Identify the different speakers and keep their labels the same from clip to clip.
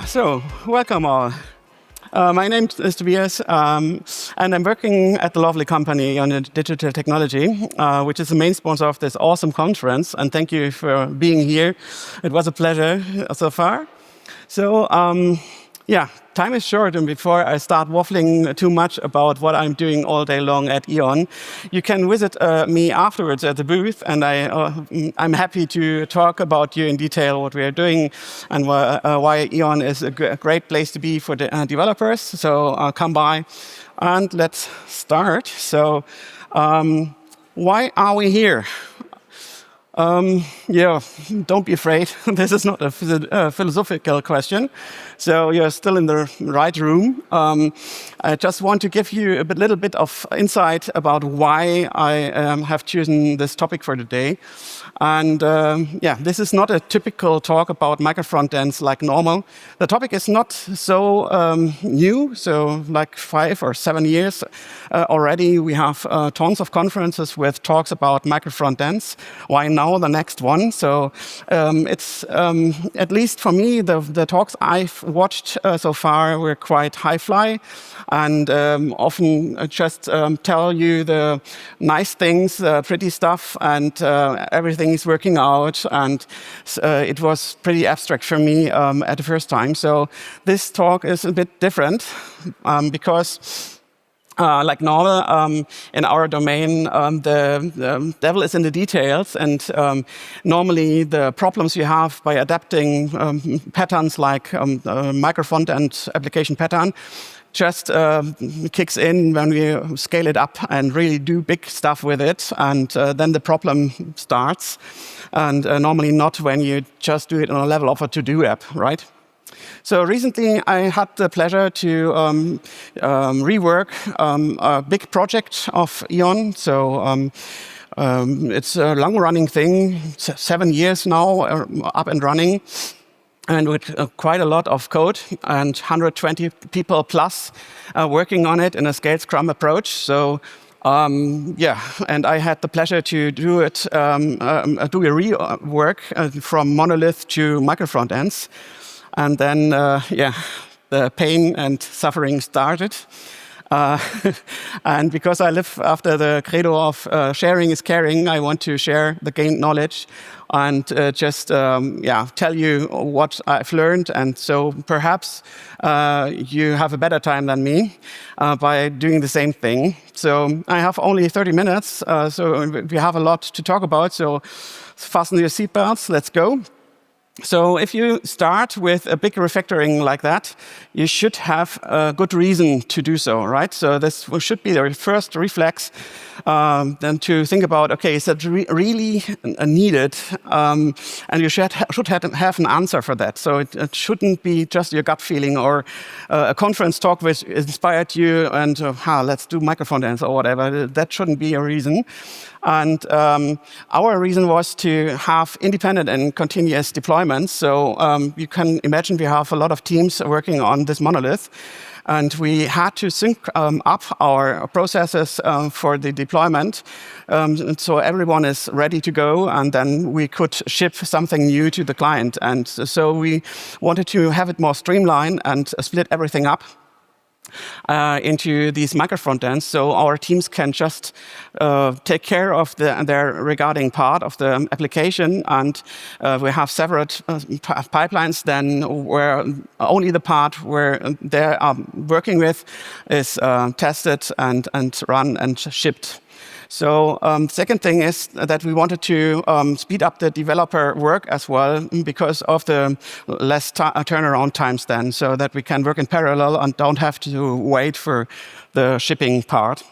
Speaker 1: So welcome all. My name is Tobias, and I'm working at the lovely company on digital technology, which is the main sponsor of this awesome conference. And thank you for being here. It was a pleasure so far. So, time is short, and before I start waffling too much about what I'm doing all day long at E.ON, you can visit me afterwards at the booth, and I'm happy to talk about you in detail what we are doing and why E.ON is a great place to be for the developers. So come by and let's start. So why are we here? Don't be afraid. This is not a philosophical question. So you're still in the right room. I just want to give you a little bit of insight about why I have chosen this topic for today. And this is not a typical talk about MicroFrontends like normal. The topic is not so new, so like 5 or 7 years already. We have tons of conferences with talks about MicroFrontends. Why now the next one? So it's, at least for me, the talks I've watched so far were quite high-fly and often just tell you the nice things, pretty stuff, and everything is working out, and it was pretty abstract for me at the first time. So this talk is a bit different because like normal, in our domain, the devil is in the details, and normally the problems you have by adapting patterns like MicroFrontend application pattern just kicks in when we scale it up and really do big stuff with it, and then the problem starts, and normally not when you just do it on a level of a to-do app, right? So recently I had the pleasure to rework a big project of E.ON. So it's a long-running thing, 7 years now up and running, and with quite a lot of code and 120 people plus working on it in a scaled Scrum approach. So and I had the pleasure to do it, do a rework from monolith to MicroFrontends. And then, the pain and suffering started. And because I live after the credo of sharing is caring, I want to share the gained knowledge and tell you what I've learned. And so perhaps you have a better time than me by doing the same thing. So I have only 30 minutes, so we have a lot to talk about. So fasten your seatbelts, let's go. So if you start with a big refactoring like that, you should have a good reason to do so, right? So this should be the first reflex, then to think about, okay, is that really needed? And you should have an answer for that. So it shouldn't be just your gut feeling or a conference talk which inspired you and, let's do MicroFrontends or whatever. That shouldn't be a reason. And our reason was to have independent and continuous deployments. So you can imagine we have a lot of teams working on this monolith. And we had to sync up our processes for the deployment. So everyone is ready to go, and then we could ship something new to the client. And so we wanted to have it more streamlined and split everything up into these MicroFrontends, so our teams can just take care of their regarding part of the application, and we have separate pipelines then where only the part where they are working with is tested and run and shipped. So second thing is that we wanted to speed up the developer work as well because of the less turnaround times then, so that we can work in parallel and don't have to wait for the shipping part.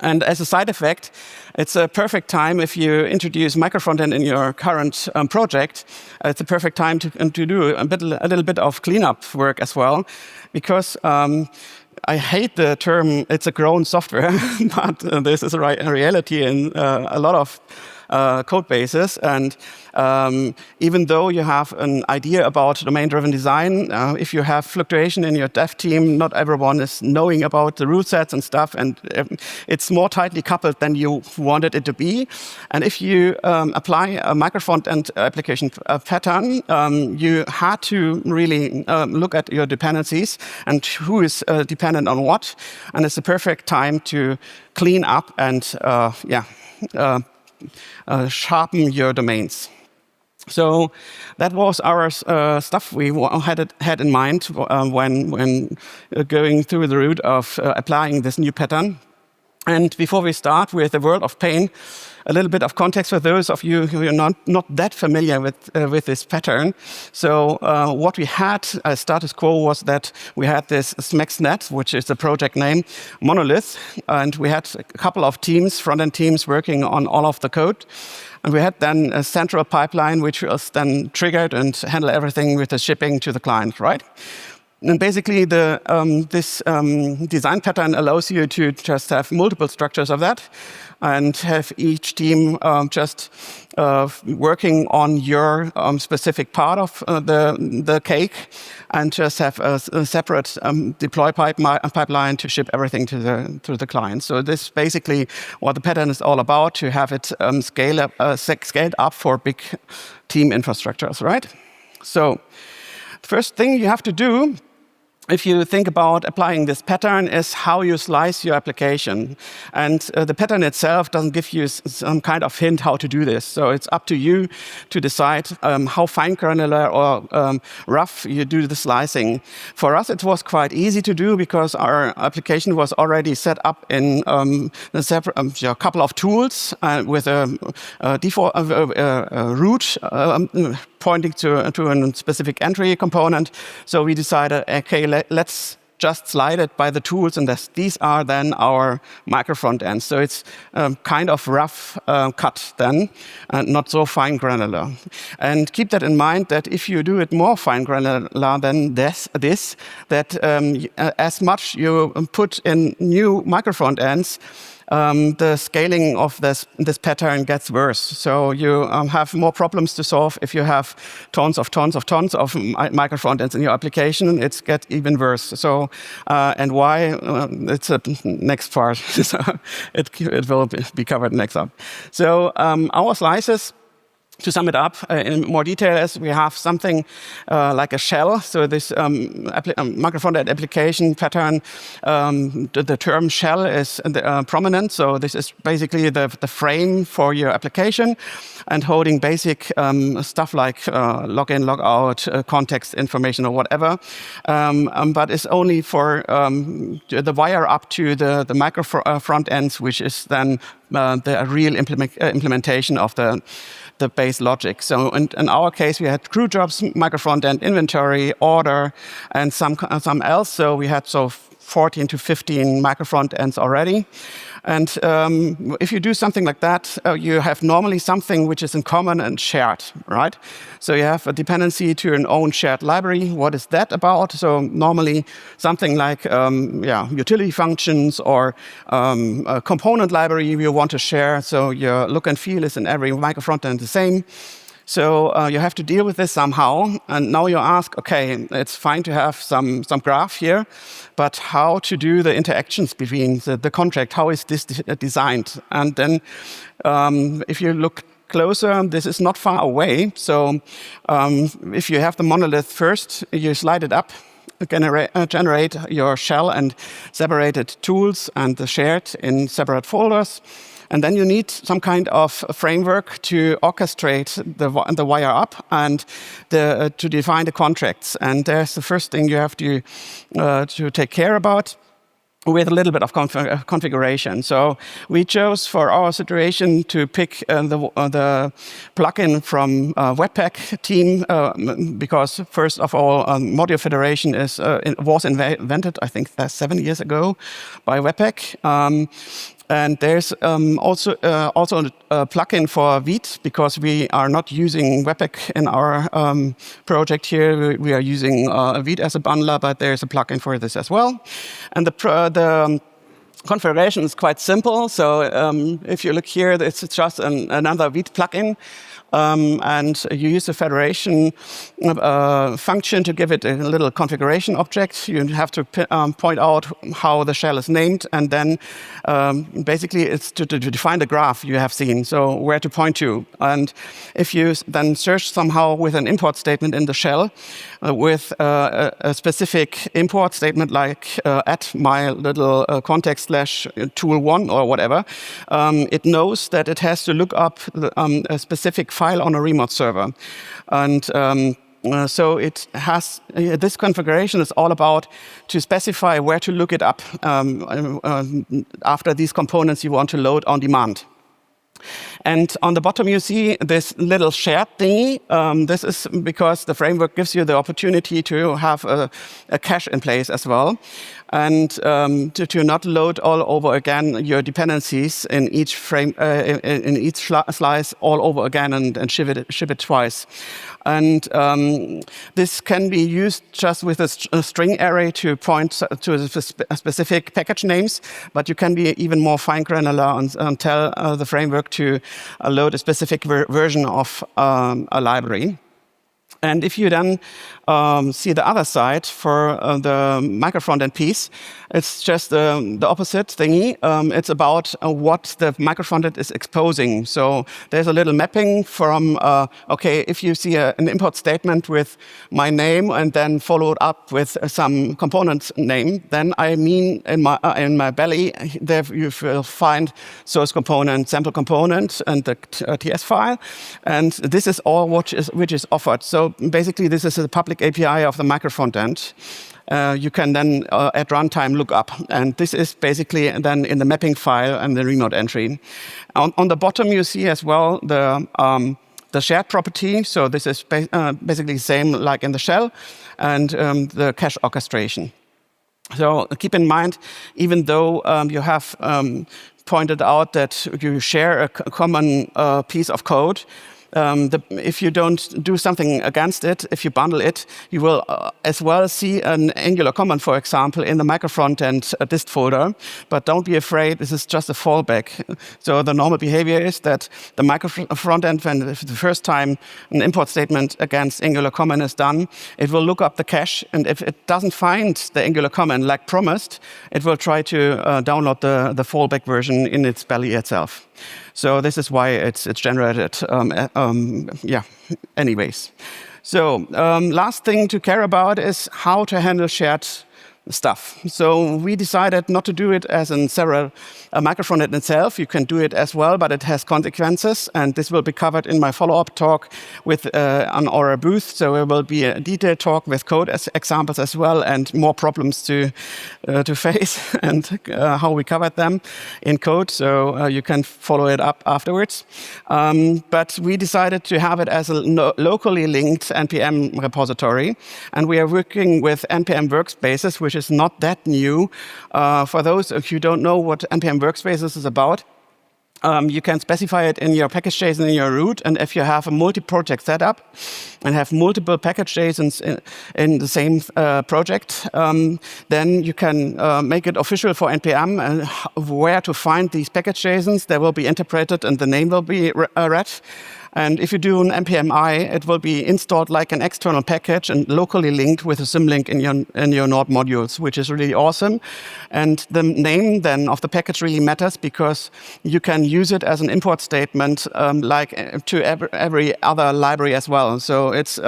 Speaker 1: And as a side effect, it's a perfect time if you introduce MicroFrontend in your current project. It's a perfect time to do a little bit of cleanup work as well, because I hate the term, it's a grown software, but this is a reality in a lot of code bases. And even though you have an idea about domain-driven design, if you have fluctuation in your dev team, not everyone is knowing about the rule sets and stuff, and it's more tightly coupled than you wanted it to be. And if you apply a MicroFrontend application pattern, you had to really look at your dependencies and who is dependent on what, and it's the perfect time to clean up and sharpen your domains. So that was our stuff we had in mind when going through the route of applying this new pattern. And before we start with the world of pain, a little bit of context for those of you who are not that familiar with this pattern. So what we had as status quo was that we had this SMEXnet, which is the project name, monolith, and we had a couple of teams, front-end teams, working on all of the code. And we had then a central pipeline, which was then triggered and handle everything with the shipping to the client, right? And basically, this design pattern allows you to just have multiple structures of that and have each team just working on your specific part of the cake and just have a separate deploy pipeline to ship everything to the client. So this is basically what the pattern is all about, to have it scaled up for big team infrastructures, right? So the first thing you have to do if you think about applying this pattern is how you slice your application. And the pattern itself doesn't give you some kind of hint how to do this. So it's up to you to decide how fine granular or rough you do the slicing. For us, it was quite easy to do because our application was already set up in a couple of tools with a default root pointing to a specific entry component. So we decided, okay, let's just slide it by the tools, and these are then our MicroFrontends. So it's kind of rough cut then, and not so fine granular. And keep that in mind that if you do it more fine granular than this, that as much you put in new MicroFrontends, the scaling of this pattern gets worse. So you have more problems to solve if you have tons of MicroFrontends in your application. It gets even worse. So and why? It's a next part. So it will be covered next up. So our slices, to sum it up in more detail, is we have something like a shell. So this MicroFrontend application pattern, the term shell is prominent. So this is basically the frame for your application and holding basic stuff like login, logout, context information or whatever. But it's only for the wire up to the MicroFrontends, which is then the real implementation of the base logic. So in our case, we had crew jobs, MicroFrontend, inventory, order, and some else. So we had 14 to 15 MicroFrontends already. And if you do something like that, you have normally something which is in common and shared, right? So you have a dependency to an own shared library. What is that about? So normally something like utility functions or a component library you want to share. So your look and feel is in every MicroFrontend the same. So you have to deal with this somehow. And now you ask, okay, it's fine to have some graph here, but how to do the interactions between the contract? How is this designed? And then if you look closer, this is not far away. So if you have the monolith first, you slide it up, generate your shell and separated tools and the shared in separate folders. And then you need some kind of framework to orchestrate the wire up and to define the contracts. And there's the first thing you have to take care about with a little bit of configuration. So we chose for our situation to pick the plugin from Webpack team because first of all, module federation was invented, I think that's 7 years ago by Webpack. And there's also a plugin for Vite because we are not using Webpack in our project here. We are using Vite as a bundler, but there's a plugin for this as well. And the configuration is quite simple. So if you look here, it's just another Vite plugin. And you use the federation function to give it a little configuration object. You have to point out how the shell is named, and then basically it's to define the graph you have seen, so where to point to. And if you then search somehow with an import statement in the shell, with a specific import statement like at my little context / tool1 or whatever, it knows that it has to look up a specific file on a remote server. And so it has, this configuration is all about to specify where to look it up after these components you want to load on demand. And on the bottom, you see this little shared thingy. This is because the framework gives you the opportunity to have a cache in place as well, and to not load all over again your dependencies in each frame, in each slice all over again and ship it twice. And this can be used just with a string array to point to specific package names, but you can be even more fine granular and tell the framework to load a specific version of a library. And if you then see the other side for the MicroFrontend piece, it's just the opposite thingy. It's about what the MicroFrontend is exposing. So there's a little mapping from, okay, if you see an import statement with my name and then followed up with some component name, then I mean in my belly, there you will find source component, sample component, and the TS file. And this is all which is offered. So basically, this is a public API of the MicroFrontend. You can then at runtime look up, and this is basically then in the mapping file and the remote entry. On the bottom, you see as well the shared property. So this is basically the same like in the shell, and the cache orchestration. So keep in mind, even though you have pointed out that you share a common piece of code, if you don't do something against it, if you bundle it, you will as well see an Angular comment, for example, in the MicroFrontend dist folder. But don't be afraid, this is just a fallback. So the normal behavior is that the MicroFrontend, when the first time an import statement against Angular comment is done, it will look up the cache, and if it doesn't find the Angular comment like promised, it will try to download the fallback version in its belly itself. So this is why it's generated, anyways. So last thing to care about is how to handle shared stuff. So we decided not to do it as in several MicroFrontend itself. You can do it as well, but it has consequences, and this will be covered in my follow-up talk with on our booth. So there will be a detailed talk with code as examples as well, and more problems to face and how we covered them in code. So you can follow it up afterwards. But we decided to have it as a locally linked NPM repository, and we are working with NPM workspaces, which is not that new. For those of you who don't know what NPM Workspaces is about, you can specify it in your package JSON in your root, and if you have a multi-project setup and have multiple package JSONs in the same project, then you can make it official for NPM and where to find these package JSONs. They will be interpreted and the name will be read. And if you do an npmi, it will be installed like an external package and locally linked with a symlink in your Node modules, which is really awesome. And the name then of the package really matters because you can use it as an import statement like to every other library as well. So it's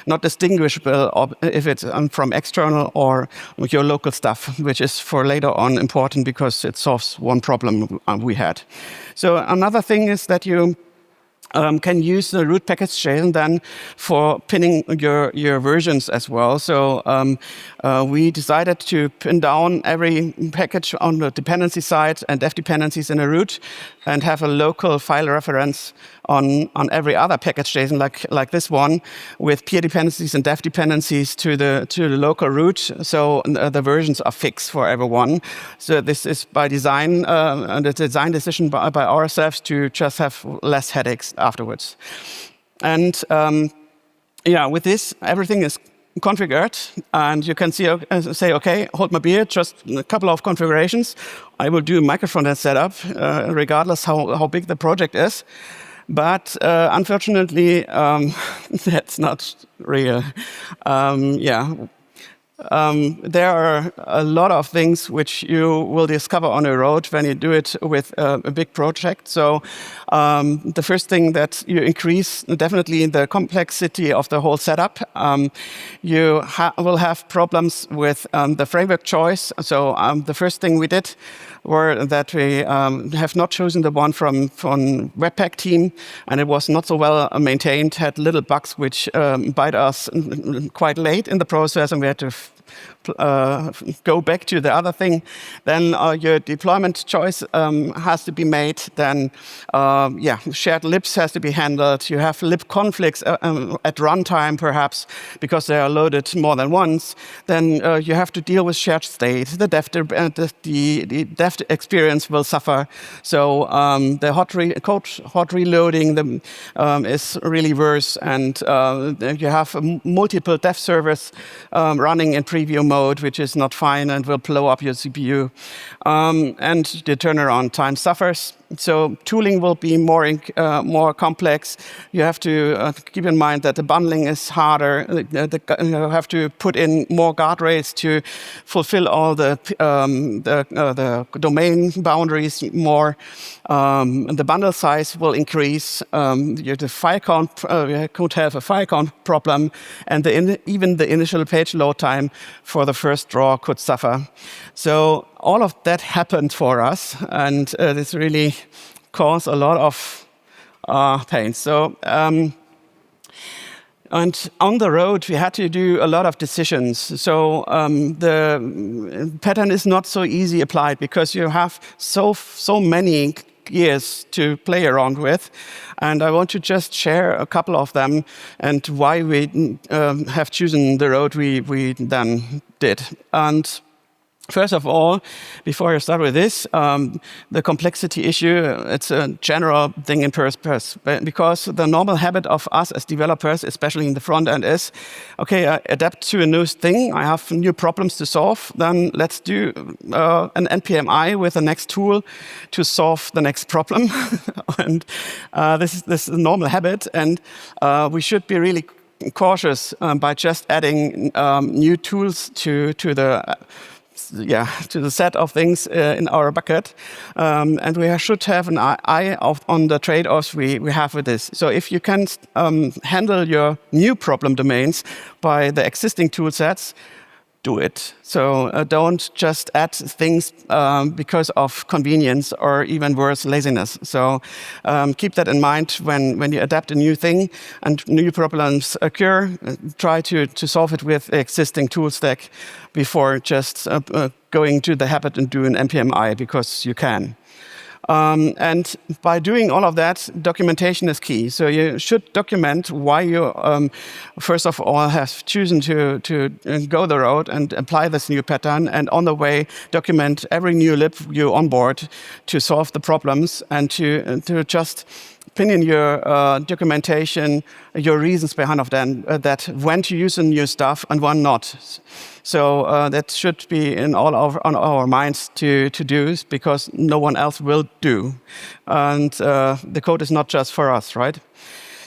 Speaker 1: not distinguishable if it's from external or your local stuff, which is for later on important because it solves one problem we had. So another thing is that you can use the root package JSON then for pinning your versions as well. So we decided to pin down every package on the dependency side and def dependencies in a root and have a local file reference on every other package JSON like this one with peer dependencies and def dependencies to the local root. So the versions are fixed for everyone. So this is by design, the design decision by ourselves to just have less headaches afterwards. And with this, everything is configured, and you can say, okay, hold my beer, just a couple of configurations, I will do a MicroFrontend setup, regardless how big the project is. But unfortunately, that's not real. There are a lot of things which you will discover on a road when you do it with a big project. So the first thing that you increase definitely the complexity of the whole setup. You will have problems with the framework choice. So the first thing we did were that we have not chosen the one from Webpack team, and it was not so well maintained, had little bugs which bite us quite late in the process, and we had to go back to the other thing. Then your deployment choice has to be made. Then shared libs has to be handled. You have lib conflicts at runtime perhaps because they are loaded more than once. Then you have to deal with shared state. The dev experience will suffer. So the hot reloading is really worse, and you have multiple dev servers running in preview mode, which is not fine and will blow up your CPU. And the turnaround time suffers. So tooling will be more complex. You have to keep in mind that the bundling is harder. You have to put in more guardrails to fulfill all the domain boundaries more. The bundle size will increase. The file count, you could have a file count problem, and even the initial page load time for the first draw could suffer. So all of that happened for us, and this really caused a lot of pain. So, and on the road, we had to do a lot of decisions. So the pattern is not so easy applied because you have so many years to play around with. And I want to just share a couple of them and why we have chosen the road we then did. And first of all, before I start with this, the complexity issue, it's a general thing in WordPress, because the normal habit of us as developers, especially in the front end, is, okay, I adapt to a new thing, I have new problems to solve, then let's do an NPMI with the next tool to solve the next problem. And this is a normal habit, and we should be really cautious by just adding new tools to the set of things in our bucket. And we should have an eye on the trade-offs we have with this. So if you can handle your new problem domains by the existing tool sets, do it. So don't just add things because of convenience or even worse, laziness. So keep that in mind when you adapt a new thing and new problems occur. Try to solve it with the existing tool stack before just going to the habit and do an NPMI because you can. And by doing all of that, documentation is key. So you should document why you, first of all, have chosen to go the road and apply this new pattern. And on the way, document every new lib you onboard to solve the problems and to just pin in your documentation, your reasons behind of that when to use the new stuff and when not. So that should be on our minds to do, because no one else will do. And the code is not just for us, right?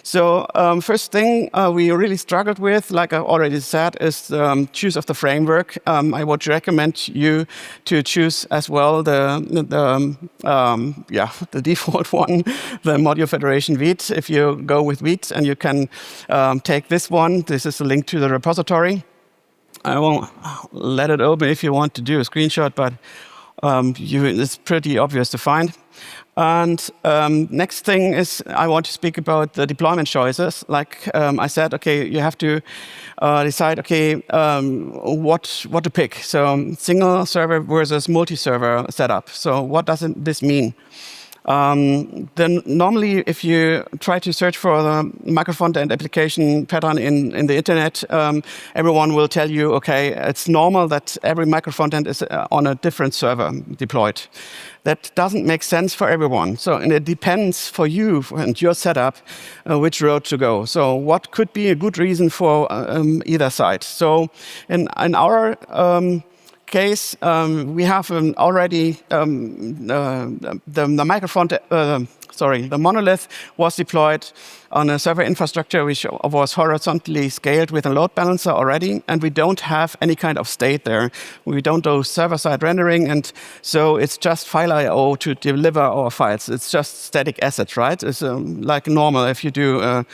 Speaker 1: So first thing we really struggled with, like I already said, is choose of the framework. I would recommend you to choose as well the default one, the Module Federation Vite. If you go with Vite, and you can take this one. This is a link to the repository. I won't let it open if you want to do a screenshot, but it's pretty obvious to find. And next thing is I want to speak about the deployment choices. Like I said, okay, you have to decide, okay, what to pick. So single server versus multi-server setup. So what does this mean? Then normally, if you try to search for the MicroFrontend application pattern in the internet, everyone will tell you, okay, it's normal that every MicroFrontend is on a different server deployed. That doesn't make sense for everyone. So, and it depends for you and your setup which road to go. So what could be a good reason for either side? So in our case, we have already the MicroFrontend. The monolith was deployed on a server infrastructure which was horizontally scaled with a load balancer already, and we don't have any kind of state there. We don't do server-side rendering, and so it's just file I/O to deliver our files. It's just static assets, right? It's like normal if you do a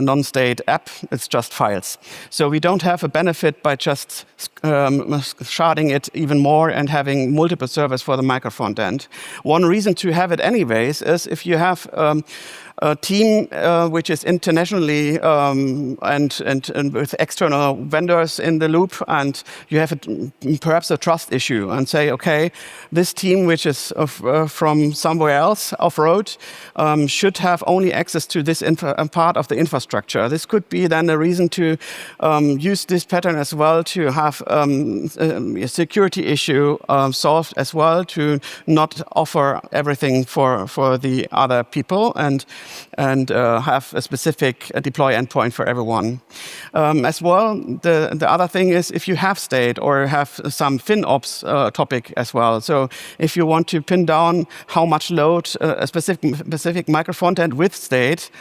Speaker 1: non-state app, it's just files. So we don't have a benefit by just sharding it even more and having multiple servers for the MicroFrontend. One reason to have it anyways is if you have a team which is internationally and with external vendors in the loop, and you have perhaps a trust issue and say, okay, this team which is from somewhere else off-road should have only access to this part of the infrastructure. This could be then a reason to use this pattern as well to have a security issue solved as well, to not offer everything for the other people and have a specific deploy endpoint for everyone. As well, the other thing is if you have state or have some FinOps topic as well. So if you want to pin down how much load a specific MicroFrontend with state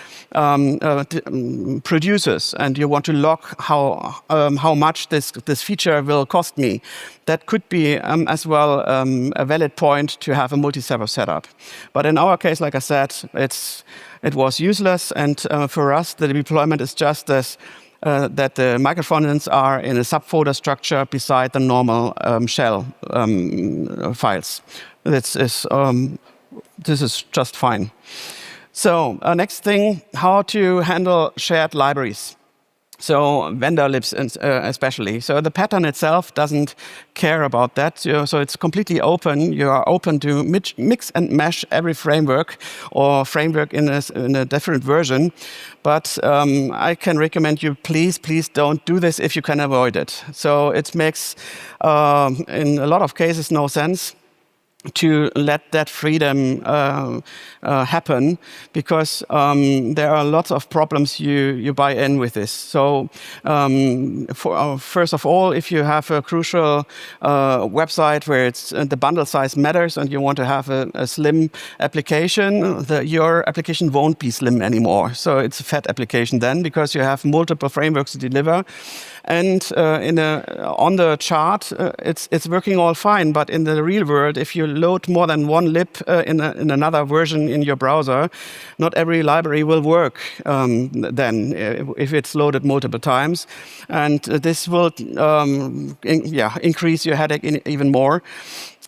Speaker 1: produces, and you want to log how much this feature will cost me, that could be as well a valid point to have a multi-server setup. But in our case, like I said, it was useless, and for us, the deployment is just as that the MicroFrontends are in a subfolder structure beside the normal shell files. This is just fine. So next thing, how to handle shared libraries. So vendor libs especially. So the pattern itself doesn't care about that. So it's completely open. You are open to mix and mash every framework or framework in a different version. But I can recommend you, please don't do this if you can avoid it. So it makes, in a lot of cases, no sense to let that freedom happen, because there are lots of problems you buy in with this. So first of all, if you have a crucial website where it's the bundle size matters and you want to have a slim application, your application won't be slim anymore. So it's a fat application then, because you have multiple frameworks to deliver. And on the chart, it's working all fine. But in the real world, if you load more than one lib in another version in your browser, not every library will work then if it's loaded multiple times. And this will increase your headache even more.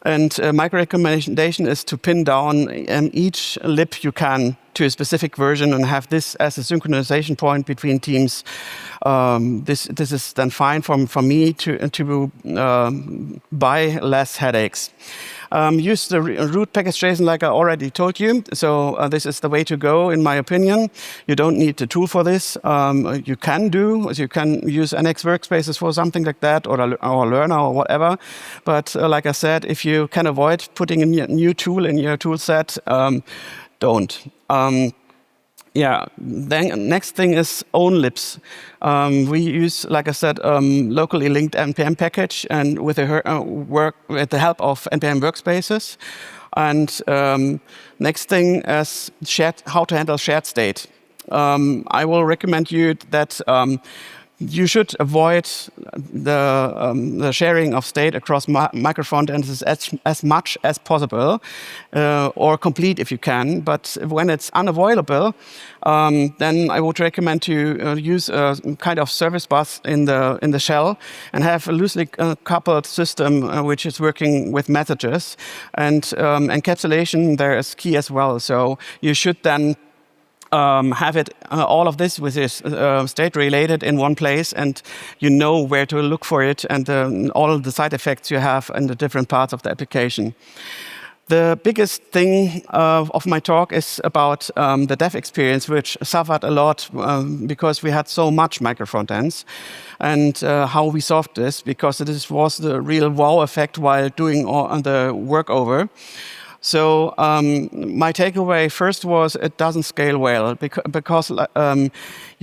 Speaker 1: And my recommendation is to pin down each lib you can to a specific version and have this as a synchronization point between teams. This is then fine for me to buy less headaches. Use the root package JSON like I already told you. So this is the way to go, in my opinion. You don't need the tool for this. You can use NX workspaces for something like that, or Learner or whatever. But like I said, if you can avoid putting a new tool in your tool set, don't. Then next thing is own libs. We use, like I said, locally linked npm package, and with the help of npm workspaces. And next thing is how to handle shared state. I will recommend you that you should avoid the sharing of state across MicroFrontends as much as possible, or complete if you can. But when it's unavoidable, then I would recommend to use a kind of service bus in the shell and have a loosely coupled system which is working with messages. And encapsulation there is key as well. So you should then have it all of this with this state related in one place, and you know where to look for it, and all of the side effects you have in the different parts of the application. The biggest thing of my talk is about the dev experience, which suffered a lot because we had so much MicroFrontends, and how we solved this, because this was the real wow effect while doing all the work over. So my takeaway first was it doesn't scale well, because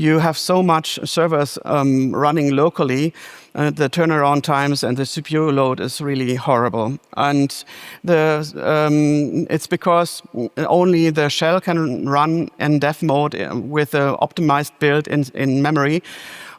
Speaker 1: you have so much servers running locally. The turnaround times and the CPU load is really horrible. And it's because only the shell can run in dev mode with an optimized build in memory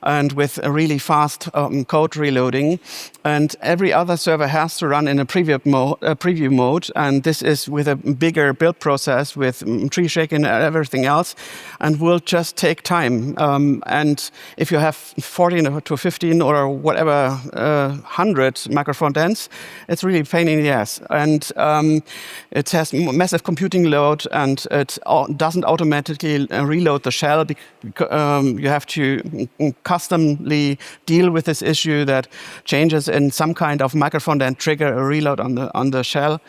Speaker 1: and with a really fast code reloading. And every other server has to run in a preview mode. And this is with a bigger build process with tree shaking and everything else, and will just take time. And if you have 14 to 15 or whatever 100 MicroFrontends, it's really a pain in the ass. And it has massive computing load, and it doesn't automatically reload the shell. You have to customly deal with this issue that changes in some kind of MicroFrontend trigger a reload on the shell.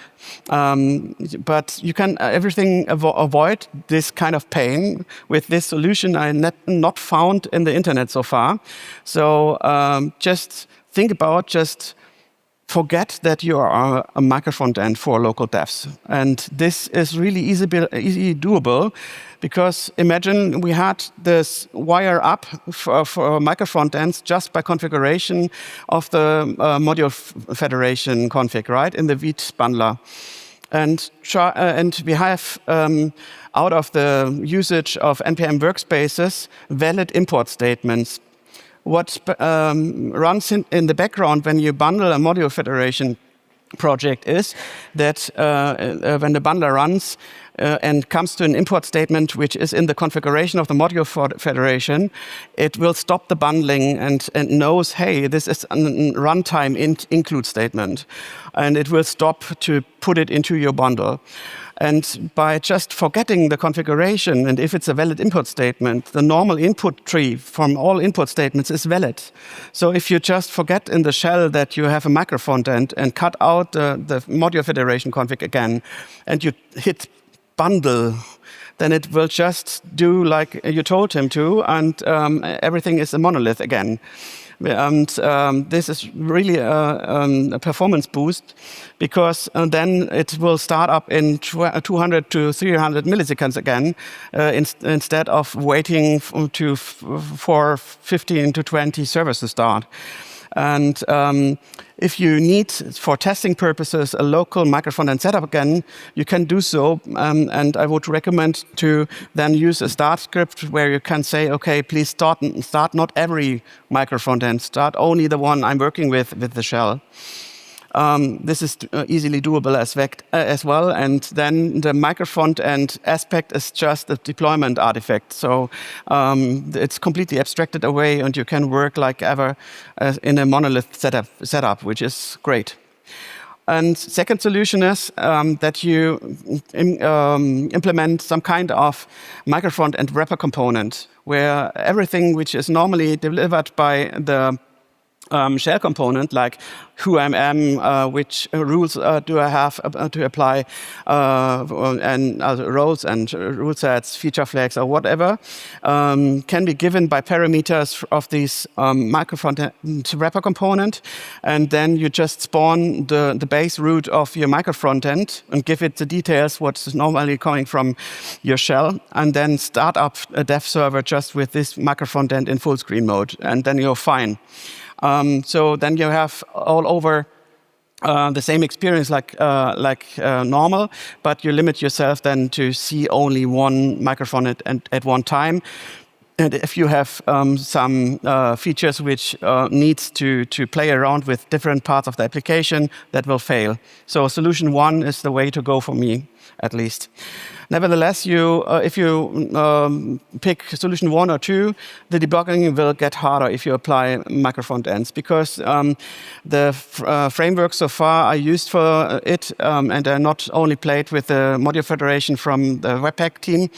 Speaker 1: But you can everything avoid this kind of pain with this solution I not found in the internet so far. So just think about forget that you are a MicroFrontend for local devs. And this is really easy doable, because imagine we had this wire up for MicroFrontends just by configuration of the module federation config, right, in the Vite bundler. And we have, out of the usage of NPM workspaces, valid import statements. What runs in the background when you bundle a module federation project is that when the bundler runs and comes to an import statement which is in the configuration of the module federation, it will stop the bundling and knows, hey, this is a runtime include statement. And it will stop to put it into your bundle. And by just forgetting the configuration, and if it's a valid import statement, the normal input tree from all input statements is valid. So if you just forget in the shell that you have a MicroFrontend and cut out the module federation config again, and you hit bundle, then it will just do like you told him to, and everything is a monolith again. And this is really a performance boost, because then it will start up in 200 to 300 milliseconds again, instead of waiting for 15 to 20 servers to start. And if you need, for testing purposes, a local MicroFrontend setup again, you can do so. And I would recommend to then use a start script where you can say, okay, please start not every MicroFrontend, start only the one I'm working with the shell. This is easily doable as well. And then the MicroFrontend aspect is just a deployment artifact. So it's completely abstracted away, and you can work like ever in a monolith setup, which is great. And second solution is that you implement some kind of MicroFrontend wrapper component, where everything which is normally delivered by the shell component, like who I am, which rules do I have to apply, and roles and rule sets, feature flags, or whatever, can be given by parameters of this MicroFrontend wrapper component. And then you just spawn the base root of your MicroFrontend and give it the details, what's normally coming from your shell, and then start up a dev server just with this MicroFrontend in full screen mode, and then you're fine. So then you have all over the same experience like normal, but you limit yourself then to see only one MicroFrontend at one time. And if you have some features which needs to play around with different parts of the application, that will fail. So solution one is the way to go for me, at least. Nevertheless, if you pick solution 1 or 2, the debugging will get harder if you apply MicroFrontends, because the frameworks so far I used for it, and I not only played with the module federation from the Webpack team,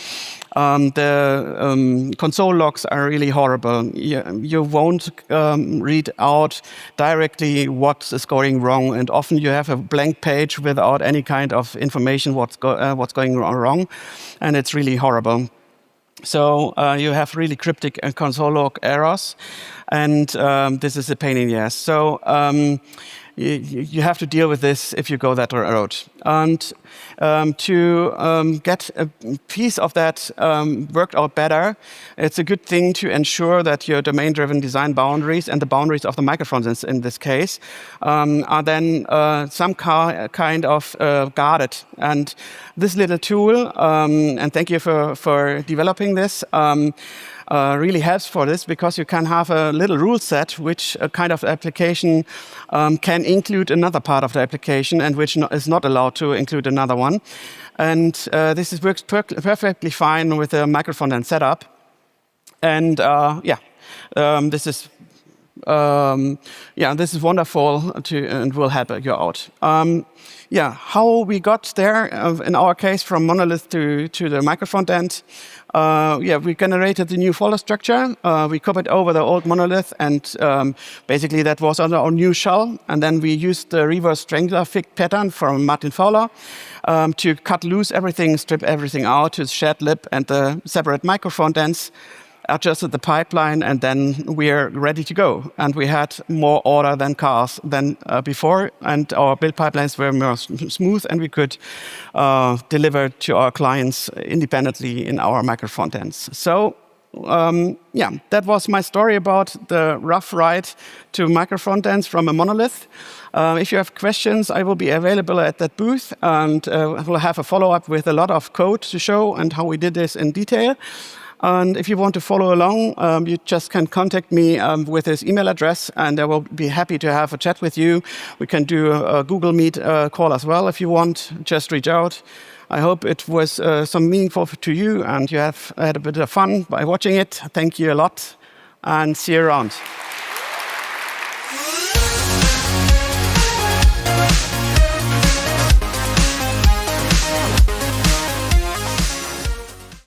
Speaker 1: the console logs are really horrible. You won't read out directly what is going wrong, and often you have a blank page without any kind of information what's going wrong, and it's really horrible. So you have really cryptic console log errors, and this is a pain in the ass. So you have to deal with this if you go that road. And to get a piece of that worked out better, it's a good thing to ensure that your domain-driven design boundaries and the boundaries of the microfrontends in this case are then some kind of guarded. And this little tool, and thank you for developing this, really helps for this, because you can have a little rule set which a kind of application can include another part of the application and which is not allowed to include another one. And this works perfectly fine with the MicroFrontend setup. And this is wonderful and will help you out. How we got there, in our case, from monolith to the MicroFrontend. We generated the new folder structure. We copied over the old monolith, and basically that was on our new shell. And then we used the reverse strangler fig pattern from Martin Fowler to cut loose everything, strip everything out to shared lib and the separate microfrontends, adjusted the pipeline, and then we're ready to go. And we had more order than cars than before, and our build pipelines were more smooth, and we could deliver to our clients independently in our microfrontends. So that was my story about the rough ride to microfrontends from a monolith. If you have questions, I will be available at that booth, and we'll have a follow-up with a lot of code to show and how we did this in detail. And if you want to follow along, you just can contact me with this email address, and I will be happy to have a chat with you. We can do a Google Meet call as well if you want. Just reach out. I hope it was some meaningful to you, and you have had a bit of fun by watching it. Thank you a lot, and see you around.